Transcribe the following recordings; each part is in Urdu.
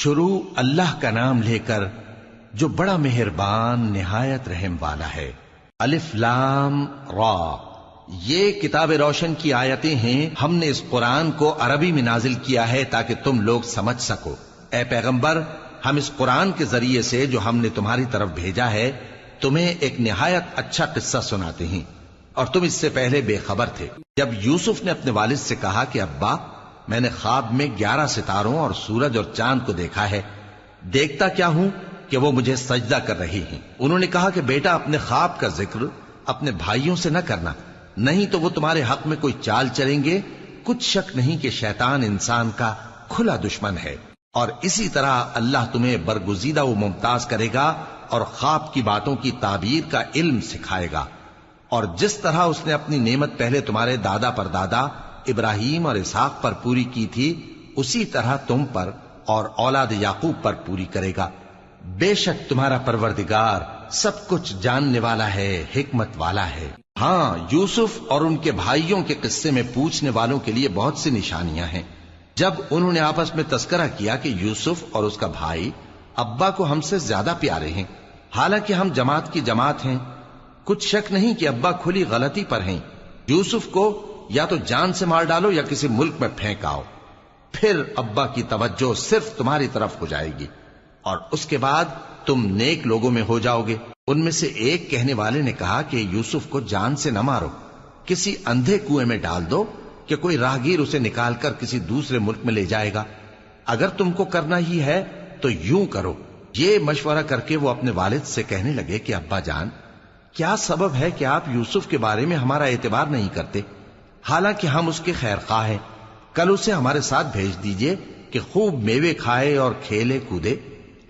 شروع اللہ کا نام لے کر جو بڑا مہربان نہایت رحم والا ہے۔ الف لام را، یہ کتاب روشن کی آیتیں ہیں۔ ہم نے اس قرآن کو عربی میں نازل کیا ہے تاکہ تم لوگ سمجھ سکو۔ اے پیغمبر، ہم اس قرآن کے ذریعے سے جو ہم نے تمہاری طرف بھیجا ہے تمہیں ایک نہایت اچھا قصہ سناتے ہیں، اور تم اس سے پہلے بے خبر تھے۔ جب یوسف نے اپنے والد سے کہا کہ ابا، میں نے خواب میں 11 ستاروں اور سورج اور چاند کو دیکھا ہے، دیکھتا کیا ہوں کہ وہ مجھے سجدہ کر رہی ہیں۔ انہوں نے کہا کہ بیٹا، اپنے خواب کا ذکر اپنے بھائیوں سے نہ کرنا، نہیں تو وہ تمہارے حق میں کوئی چال چلیں گے۔ کچھ شک نہیں کہ شیطان انسان کا کھلا دشمن ہے، اور اسی طرح اللہ تمہیں برگزیدہ و ممتاز کرے گا اور خواب کی باتوں کی تعبیر کا علم سکھائے گا، اور جس طرح اس نے اپنی نعمت پہلے تمہارے دادا پر دادا ابراہیم اور اسحاق پر پوری کی تھی، اسی طرح تم پر اور اولاد یعقوب پر پوری کرے گا۔ بے شک تمہارا پروردگار سب کچھ جاننے والا ہے، حکمت والا ہے۔ ہاں، یوسف اور ان کے بھائیوں کے قصے میں پوچھنے والوں کے لیے بہت سی نشانیاں ہیں۔ جب انہوں نے آپس میں تذکرہ کیا کہ یوسف اور اس کا بھائی ابا کو ہم سے زیادہ پیارے ہیں، حالانکہ ہم جماعت کی جماعت ہیں، کچھ شک نہیں کہ ابا کھلی غلطی پر ہیں۔ یوسف کو یا تو جان سے مار ڈالو یا کسی ملک میں پھینک آؤ، پھر ابا کی توجہ صرف تمہاری طرف ہو جائے گی، اور اس کے بعد تم نیک لوگوں میں ہو جاؤ گے۔ ان میں سے ایک کہنے والے نے کہا کہ یوسف کو جان سے نہ مارو، کسی اندھے کنویں میں ڈال دو کہ کوئی راہگیر اسے نکال کر کسی دوسرے ملک میں لے جائے گا۔ اگر تم کو کرنا ہی ہے تو یوں کرو۔ یہ مشورہ کر کے وہ اپنے والد سے کہنے لگے کہ ابا جان، کیا سبب ہے کہ آپ یوسف کے بارے میں ہمارا اعتبار نہیں کرتے؟ حالانکہ ہم اس کے خیر خواہ ہیں، کل اسے ہمارے ساتھ بھیج دیجئے کہ خوب میوے کھائے اور کھیلے کودے،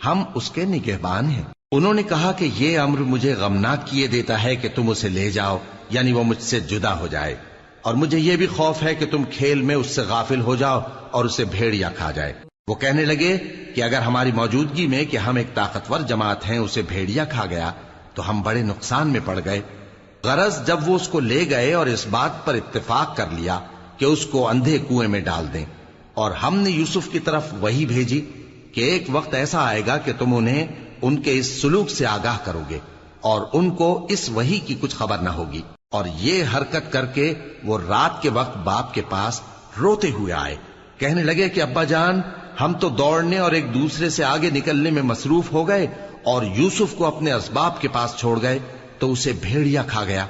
ہم اس کے نگہبان ہیں۔ انہوں نے کہا کہ یہ امر مجھے غمناک کیے دیتا ہے کہ تم اسے لے جاؤ، یعنی وہ مجھ سے جدا ہو جائے، اور مجھے یہ بھی خوف ہے کہ تم کھیل میں اس سے غافل ہو جاؤ اور اسے بھیڑیا کھا جائے۔ وہ کہنے لگے کہ اگر ہماری موجودگی میں کہ ہم ایک طاقتور جماعت ہیں اسے بھیڑیا کھا گیا تو ہم بڑے نقصان میں پڑ گئے۔ غرض جب وہ اس کو لے گئے اور اس بات پر اتفاق کر لیا کہ اس کو اندھے کنویں میں ڈال دیں، اور ہم نے یوسف کی طرف وحی بھیجی کہ ایک وقت ایسا آئے گا کہ تم انہیں ان کے اس سلوک سے آگاہ کرو گے، اور ان کو اس وحی کی کچھ خبر نہ ہوگی۔ اور یہ حرکت کر کے وہ رات کے وقت باپ کے پاس روتے ہوئے آئے، کہنے لگے کہ ابا جان، ہم تو دوڑنے اور ایک دوسرے سے آگے نکلنے میں مصروف ہو گئے اور یوسف کو اپنے اسباب کے پاس چھوڑ گئے تو اسے بھیڑیا کھا گیا،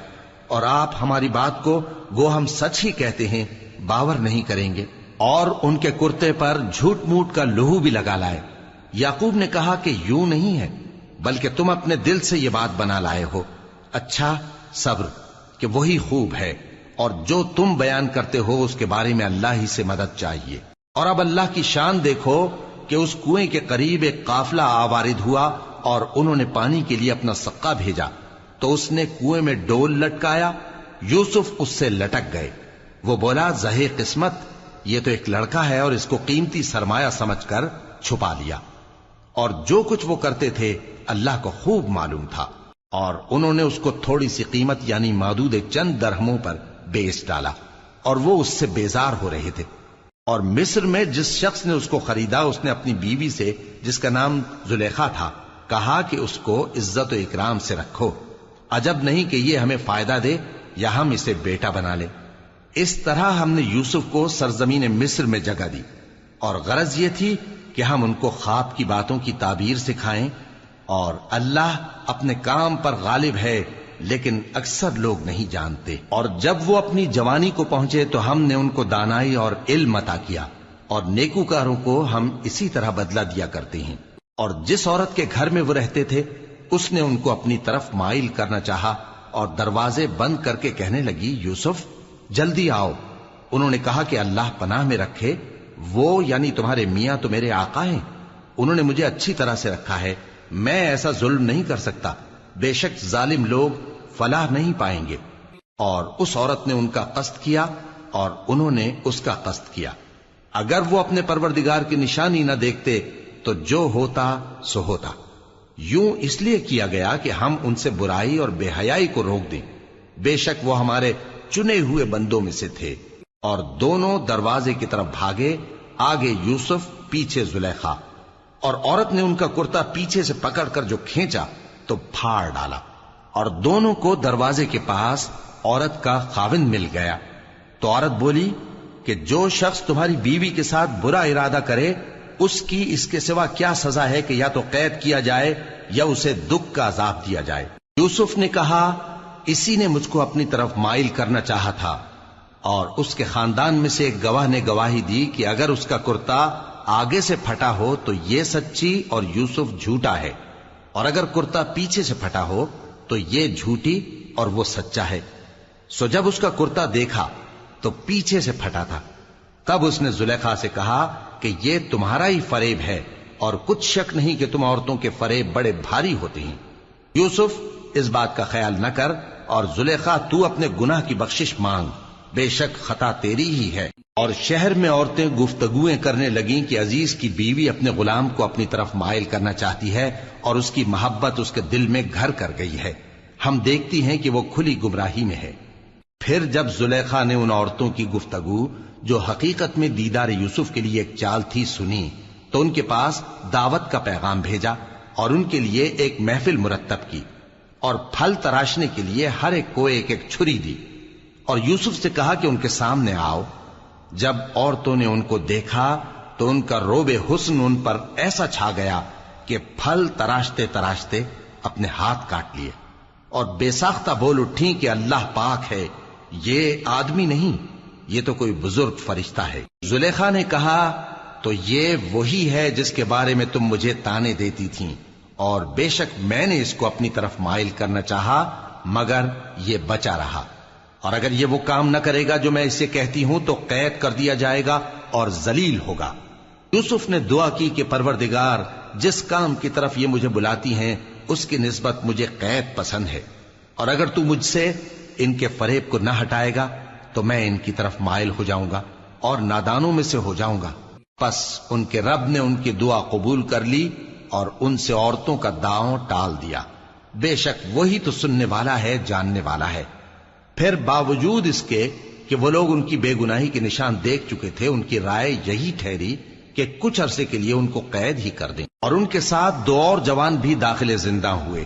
اور آپ ہماری بات کو گو ہم سچ ہی کہتے ہیں باور نہیں کریں گے۔ اور ان کے کرتے پر جھوٹ موٹ کا لہو بھی لگا لائے۔ یعقوب نے کہا کہ یوں نہیں ہے، بلکہ تم اپنے دل سے یہ بات بنا لائے ہو۔ اچھا، صبر کہ وہی خوب ہے، اور جو تم بیان کرتے ہو اس کے بارے میں اللہ ہی سے مدد چاہیے۔ اور اب اللہ کی شان دیکھو کہ اس کنویں کے قریب ایک قافلہ آوارد ہوا اور انہوں نے پانی کے لیے اپنا سقا بھیجا، تو اس نے کنویں میں ڈول لٹکایا، یوسف اس سے لٹک گئے۔ وہ بولا، زہے قسمت، یہ تو ایک لڑکا ہے، اور اس کو قیمتی سرمایہ سمجھ کر چھپا لیا۔ اور جو کچھ وہ کرتے تھے اللہ کو خوب معلوم تھا، اور انہوں نے اس کو تھوڑی سی قیمت یعنی مادود چند درہموں پر بیچ ڈالا، اور وہ اس سے بیزار ہو رہے تھے۔ اور مصر میں جس شخص نے اس کو خریدا اس نے اپنی بیوی سے جس کا نام زلیخا تھا کہا کہ اس کو عزت و اکرام سے رکھو، عجب نہیں کہ یہ ہمیں فائدہ دے یا ہم اسے بیٹا بنا لیں۔ اس طرح ہم نے یوسف کو سرزمین مصر میں جگہ دی، اور غرض یہ تھی کہ ہم ان کو خواب کی باتوں کی تعبیر سکھائیں، اور اللہ اپنے کام پر غالب ہے لیکن اکثر لوگ نہیں جانتے۔ اور جب وہ اپنی جوانی کو پہنچے تو ہم نے ان کو دانائی اور علم عطا کیا، اور نیکوکاروں کو ہم اسی طرح بدلہ دیا کرتے ہیں۔ اور جس عورت کے گھر میں وہ رہتے تھے اس نے ان کو اپنی طرف مائل کرنا چاہا، اور دروازے بند کر کے کہنے لگی، یوسف جلدی آؤ۔ انہوں نے کہا کہ اللہ پناہ میں رکھے، وہ یعنی تمہارے میاں تو میرے آقا ہیں، انہوں نے مجھے اچھی طرح سے رکھا ہے، میں ایسا ظلم نہیں کر سکتا، بے شک ظالم لوگ فلاح نہیں پائیں گے۔ اور اس عورت نے ان کا قصد کیا اور انہوں نے اس کا قصد کیا۔ اگر وہ اپنے پروردگار کی نشانی نہ دیکھتے تو جو ہوتا سو ہوتا۔ یوں اس لیے کیا گیا کہ ہم ان سے برائی اور بے حیائی کو روک دیں، بے شک وہ ہمارے چنے ہوئے بندوں میں سے تھے۔ اور دونوں دروازے کی طرف بھاگے، آگے یوسف پیچھے زلیخا، اور عورت نے ان کا کرتا پیچھے سے پکڑ کر جو کھینچا تو پھاڑ ڈالا، اور دونوں کو دروازے کے پاس عورت کا خاوند مل گیا۔ تو عورت بولی کہ جو شخص تمہاری بیوی کے ساتھ برا ارادہ کرے اس کی اس کے سوا کیا سزا ہے کہ یا تو قید کیا جائے یا اسے دکھ کا عذاب دیا جائے۔ یوسف نے کہا اسی نے مجھ کو اپنی طرف مائل کرنا چاہا تھا، اور اس کے خاندان میں سے ایک گواہ نے گواہی دی کہ اگر اس کا کرتا آگے سے پھٹا ہو تو یہ سچی اور یوسف جھوٹا ہے، اور اگر کرتا پیچھے سے پھٹا ہو تو یہ جھوٹی اور وہ سچا ہے۔ سو جب اس کا کرتا دیکھا تو پیچھے سے پھٹا تھا، تب اس نے زلیخا سے کہا کہ یہ تمہارا ہی فریب ہے، اور کچھ شک نہیں کہ تم عورتوں کے فریب بڑے بھاری ہوتے ہیں۔ یوسف اس بات کا خیال نہ کر، اور زلیخا تو اپنے گناہ کی بخشش مانگ، بے شک خطا تیری ہی ہے۔ اور شہر میں عورتیں گفتگویں کرنے لگیں کہ عزیز کی بیوی اپنے غلام کو اپنی طرف مائل کرنا چاہتی ہے، اور اس کی محبت اس کے دل میں گھر کر گئی ہے، ہم دیکھتی ہیں کہ وہ کھلی گمراہی میں ہے۔ پھر جب زلیخا نے ان عورتوں کی گفتگو جو حقیقت میں دیدار یوسف کے لیے ایک چال تھی سنی، تو ان کے پاس دعوت کا پیغام بھیجا اور ان کے لیے ایک محفل مرتب کی، اور پھل تراشنے کے لیے ہر ایک کو ایک ایک چھری دی، اور یوسف سے کہا کہ ان کے سامنے آؤ۔ جب عورتوں نے ان کو دیکھا تو ان کا روب حسن ان پر ایسا چھا گیا کہ پھل تراشتے تراشتے اپنے ہاتھ کاٹ لیے، اور بے ساختہ بول اٹھیں کہ اللہ پاک ہے، یہ آدمی نہیں، یہ تو کوئی بزرگ فرشتہ ہے۔ زلیخا نے کہا تو یہ وہی ہے جس کے بارے میں تم مجھے تانے دیتی تھیں، اور بے شک میں نے اس کو اپنی طرف مائل کرنا چاہا مگر یہ بچا رہا، اور اگر یہ وہ کام نہ کرے گا جو میں اسے کہتی ہوں تو قید کر دیا جائے گا اور ذلیل ہوگا۔ یوسف نے دعا کی کہ پروردگار جس کام کی طرف یہ مجھے بلاتی ہیں اس کی نسبت مجھے قید پسند ہے، اور اگر تو مجھ سے ان کے فریب کو نہ ہٹائے گا تو میں ان کی طرف مائل ہو جاؤں گا اور نادانوں میں سے ہو جاؤں گا۔ پس ان کے رب نے ان کی دعا قبول کر لی اور ان سے عورتوں کا داؤں ٹال دیا، بے شک وہی تو سننے والا ہے، جاننے والا ہے۔ پھر باوجود اس کے کہ وہ لوگ ان کی بے گناہی کے نشان دیکھ چکے تھے، ان کی رائے یہی ٹھہری کہ کچھ عرصے کے لیے ان کو قید ہی کر دیں، اور ان کے ساتھ دو اور جوان بھی داخل زندہ ہوئے۔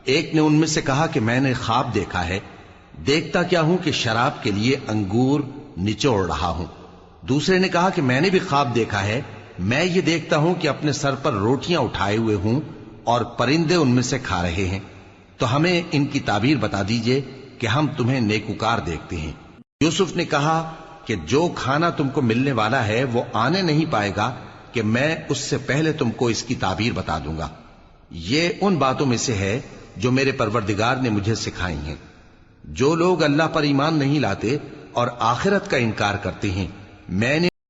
ایک نے ان میں سے کہا کہ میں نے خواب دیکھا ہے، دیکھتا کیا ہوں کہ شراب کے لیے انگور نچوڑ رہا ہوں۔ دوسرے نے کہا کہ میں نے بھی خواب دیکھا ہے، میں یہ دیکھتا ہوں کہ اپنے سر پر روٹیاں اٹھائے ہوئے ہوں اور پرندے ان میں سے کھا رہے ہیں، تو ہمیں ان کی تعبیر بتا دیجئے کہ ہم تمہیں نیکوکار دیکھتے ہیں۔ یوسف نے کہا کہ جو کھانا تم کو ملنے والا ہے وہ آنے نہیں پائے گا کہ میں اس سے پہلے تم کو اس کی تعبیر بتا دوں گا۔ یہ ان باتوں میں سے ہے جو میرے پروردگار نے مجھے سکھائی ہیں۔ جو لوگ اللہ پر ایمان نہیں لاتے اور آخرت کا انکار کرتے ہیں، میں نے